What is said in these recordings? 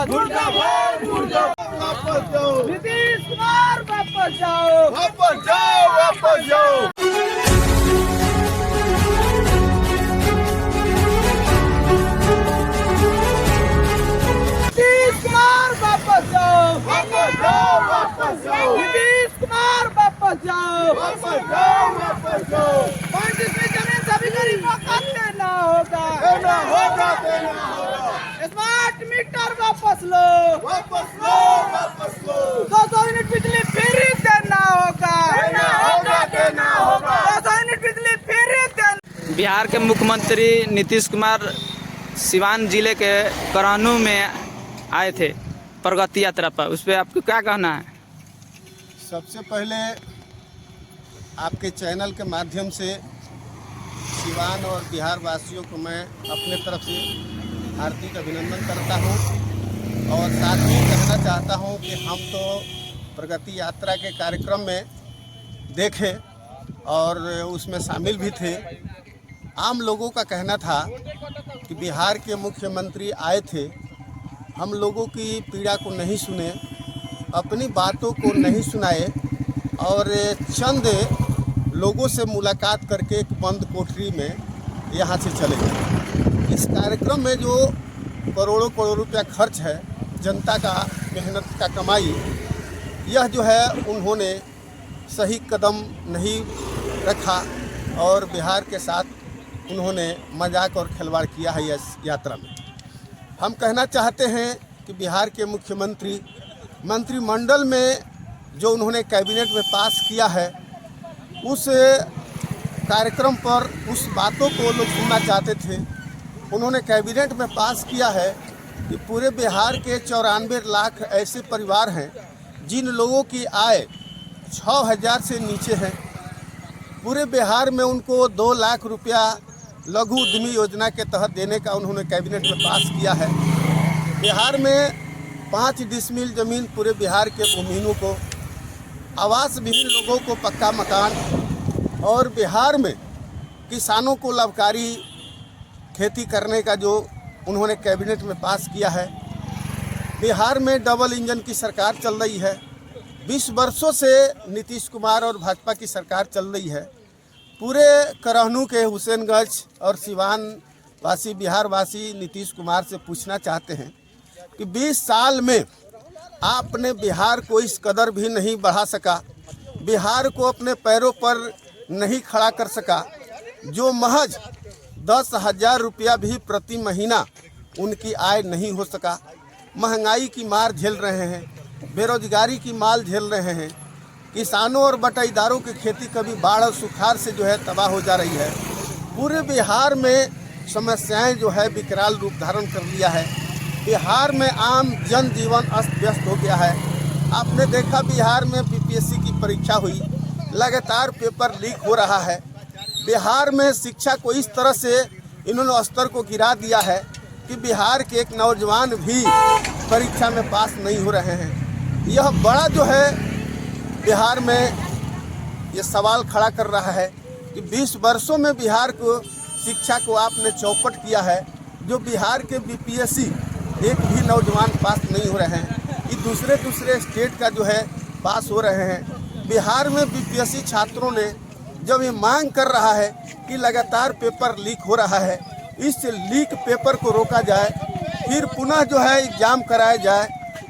मुर्दाबाद वापस जाओ नीतीश कुमार वापस जाओ वापस जाओ वापस जाओ। नीतीश कुमार वापस जाओ वापस जाओ वापस जाओ नीतीश कुमार वापस जाओ वापस जाओ वापस जाओ। 35वीं जमीन सभी गरीबों को देना होगा देना होगा देना होगा। स्मार्ट मीटर वापस लो वापस लो वापस लो। 200 यूनिट बिजली फ्री देना होगा देना होगा देना होगा। 200 यूनिट बिजली फ्री देना। बिहार के मुख्यमंत्री नीतीश कुमार सिवान जिले के करानू में आए थे प्रगति यात्रा पर, उस पर आपको क्या कहना है? सबसे पहले आपके चैनल के माध्यम से सिवान और बिहार वासियों को मैं अपने तरफ से हार्दिक अभिनंदन करता हूं और साथ ही कहना चाहता हूं कि हम तो प्रगति यात्रा के कार्यक्रम में देखे और उसमें शामिल भी थे। आम लोगों का कहना था कि बिहार के मुख्यमंत्री आए थे, हम लोगों की पीड़ा को नहीं सुने, अपनी बातों को नहीं सुनाए और चंद लोगों से मुलाकात करके एक बंद कोठरी में यहाँ से चले गए। इस कार्यक्रम में जो करोड़ों करोड़ रुपया खर्च है, जनता का मेहनत का कमाई, यह जो है उन्होंने सही कदम नहीं रखा और बिहार के साथ उन्होंने मजाक और खिलवाड़ किया है इस यात्रा में। हम कहना चाहते हैं कि बिहार के मुख्यमंत्री मंत्रिमंडल में जो उन्होंने कैबिनेट में पास किया है, उस कार्यक्रम पर उस बातों को लोग सुनना चाहते थे। उन्होंने कैबिनेट में पास किया है कि पूरे बिहार के 94 लाख ऐसे परिवार हैं जिन लोगों की आय 6,000 से नीचे है। पूरे बिहार में उनको 2 लाख रुपया लघु उद्यमी योजना के तहत देने का उन्होंने कैबिनेट में पास किया है। बिहार में 5 डिसमिल ज़मीन पूरे बिहार के भूमिहीनों को, आवास विहीन लोगों को पक्का मकान और बिहार में किसानों को लाभकारी खेती करने का जो उन्होंने कैबिनेट में पास किया है। बिहार में डबल इंजन की सरकार चल रही है। 20 वर्षों से नीतीश कुमार और भाजपा की सरकार चल रही है। पूरे करहनू के हुसैनगंज और सिवान वासी बिहार वासी नीतीश कुमार से पूछना चाहते हैं कि 20 साल में आपने बिहार को इस कदर भी नहीं बढ़ा सका, बिहार को अपने पैरों पर नहीं खड़ा कर सका, जो महज 10,000 रुपया भी प्रति महीना उनकी आय नहीं हो सका। महंगाई की मार झेल रहे हैं, बेरोजगारी की मार झेल रहे हैं। किसानों और बटाईदारों की खेती कभी बाढ़ और सुखाड़ से जो है तबाह हो जा रही है। पूरे बिहार में समस्याएं जो है विकराल रूप धारण कर लिया है। बिहार में आम जनजीवन अस्त व्यस्त हो गया है। आपने देखा बिहार में बीपीएससी की परीक्षा हुई, लगातार पेपर लीक हो रहा है। बिहार में शिक्षा को इस तरह से इन्होंने स्तर को गिरा दिया है कि बिहार के एक नौजवान भी परीक्षा में पास नहीं हो रहे हैं। यह बड़ा जो है बिहार में ये सवाल खड़ा कर रहा है कि 20 वर्षों में बिहार को शिक्षा को आपने चौपट किया है। जो बिहार के बीपीएससी एक भी नौजवान पास नहीं हो रहे हैं, ये दूसरे स्टेट का जो है पास हो रहे हैं। बिहार में बीपीएससी छात्रों ने जब ये मांग कर रहा है कि लगातार पेपर लीक हो रहा है, इस लीक पेपर को रोका जाए, फिर पुनः जो है एग्जाम कराया जाए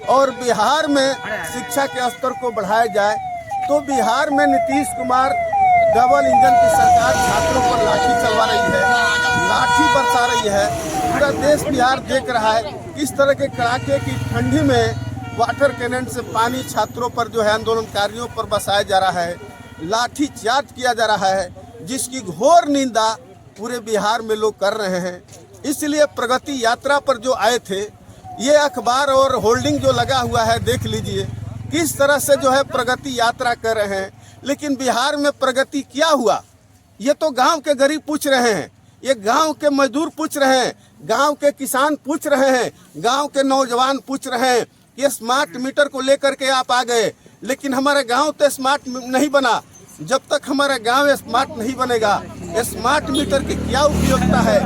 और बिहार में शिक्षा के स्तर को बढ़ाया जाए, तो बिहार में नीतीश कुमार डबल इंजन की सरकार छात्रों पर लाठी चलवा रही है, लाठी बरसा रही है। पूरा देश बिहार देख रहा है किस तरह के कड़ाके की ठंडी में वाटर कैनन से पानी छात्रों पर जो है आंदोलनकारियों पर बरसाया जा रहा है, लाठी चार्ज किया जा रहा है, जिसकी घोर निंदा पूरे बिहार में लोग कर रहे हैं। इसलिए प्रगति यात्रा पर जो आए थे, ये अखबार और होल्डिंग जो लगा हुआ है देख लीजिए किस तरह से जो है प्रगति यात्रा कर रहे हैं। लेकिन बिहार में प्रगति क्या हुआ, ये तो गांव के गरीब पूछ रहे हैं, ये गांव के मजदूर पूछ रहे हैं, गांव के किसान पूछ रहे हैं, गांव के नौजवान पूछ रहे हैं। ये स्मार्ट मीटर को लेकर के आप आ गए, लेकिन हमारा गांव तो स्मार्ट नहीं बना। जब तक हमारा गांव स्मार्ट नहीं बनेगा, स्मार्ट मीटर की क्या उपयोगिता है?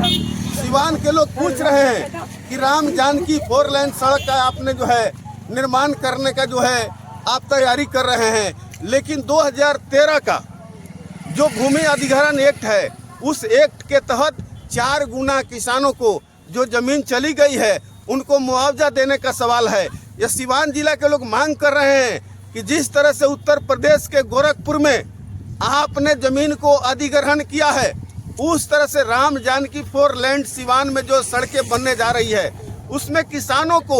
सिवान के लोग पूछ रहे हैं कि राम जानकी 4 लेन सड़क का आपने जो है निर्माण करने का जो है आप तैयारी कर रहे हैं, लेकिन 2013 का जो भूमि अधिग्रहण एक्ट है उस एक्ट के तहत 4 गुना किसानों को जो जमीन चली गई है उनको मुआवजा देने का सवाल है। ये सिवान जिला के लोग मांग कर रहे हैं कि जिस तरह से उत्तर प्रदेश के गोरखपुर में आपने जमीन को अधिग्रहण किया है, उस तरह से राम जानकी 4 लेन सिवान में जो सड़कें बनने जा रही है उसमें किसानों को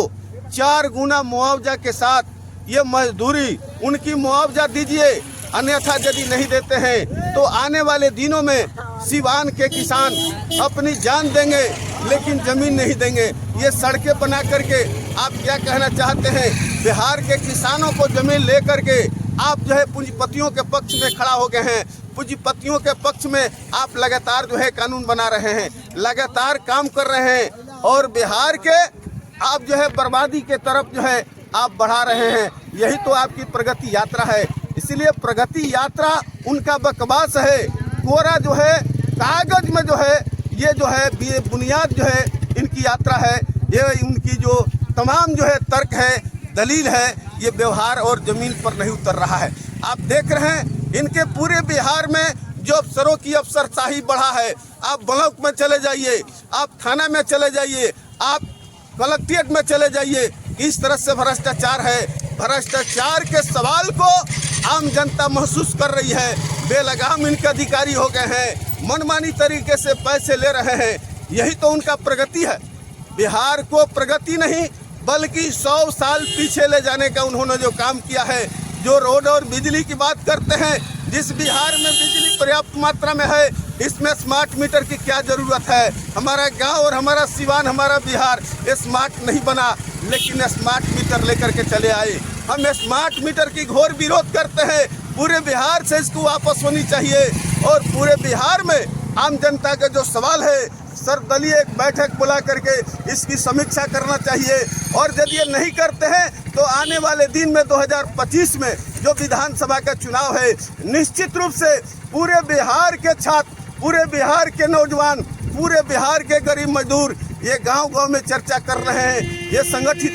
4 गुना मुआवजा के साथ ये मजदूरी उनकी मुआवजा दीजिए, अन्यथा यदि नहीं देते हैं तो आने वाले दिनों में सिवान के किसान अपनी जान देंगे लेकिन जमीन नहीं देंगे। ये सड़कें बना करके आप क्या कहना चाहते हैं? बिहार के किसानों को जमीन ले करके आप जो है पूंजीपतियों के पक्ष में खड़ा हो गए हैं। पूंजीपतियों के पक्ष में आप लगातार जो है कानून बना रहे हैं, लगातार काम कर रहे हैं और बिहार के आप जो है बर्बादी के तरफ जो है आप बढ़ा रहे हैं। यही तो आपकी प्रगति यात्रा है। इसलिए प्रगति यात्रा उनका बकवास है, कोरा जो है कागज में जो है ये जो है बुनियाद जो है इनकी यात्रा है। ये उनकी जो तमाम जो है तर्क है, दलील है, ये व्यवहार और जमीन पर नहीं उतर रहा है। आप देख रहे हैं इनके पूरे बिहार में जो अफसरों की अफसरशाही बढ़ा है। आप ब्लॉक में चले जाइए, आप थाना में चले जाइए, आप कलेक्ट्रेट में चले जाइए, इस तरह से भ्रष्टाचार है। भ्रष्टाचार के सवाल को आम जनता महसूस कर रही है। बेलगाम इनके अधिकारी हो गए हैं, मनमानी तरीके से पैसे ले रहे हैं। यही तो उनका प्रगति है। बिहार को प्रगति नहीं बल्कि 100 साल पीछे ले जाने का उन्होंने जो काम किया है। जो रोड और बिजली की बात करते हैं, जिस बिहार में बिजली पर्याप्त मात्रा में है, इसमें स्मार्ट मीटर की क्या ज़रूरत है? हमारा गांव और हमारा सिवान, हमारा बिहार स्मार्ट नहीं बना, लेकिन स्मार्ट मीटर लेकर के चले आए। हम स्मार्ट मीटर की घोर विरोध करते हैं। पूरे बिहार से इसको वापस होनी चाहिए और पूरे बिहार में आम जनता का जो सवाल है, सर्वदलीय एक बैठक बुला करके इसकी समीक्षा करना चाहिए। और यदि ये नहीं करते हैं तो आने वाले दिन में 2025 में जो विधानसभा का चुनाव है, निश्चित रूप से पूरे बिहार के छात्र, पूरे बिहार के नौजवान, पूरे बिहार के गरीब मजदूर ये गांव-गांव में चर्चा कर रहे हैं। ये संगठित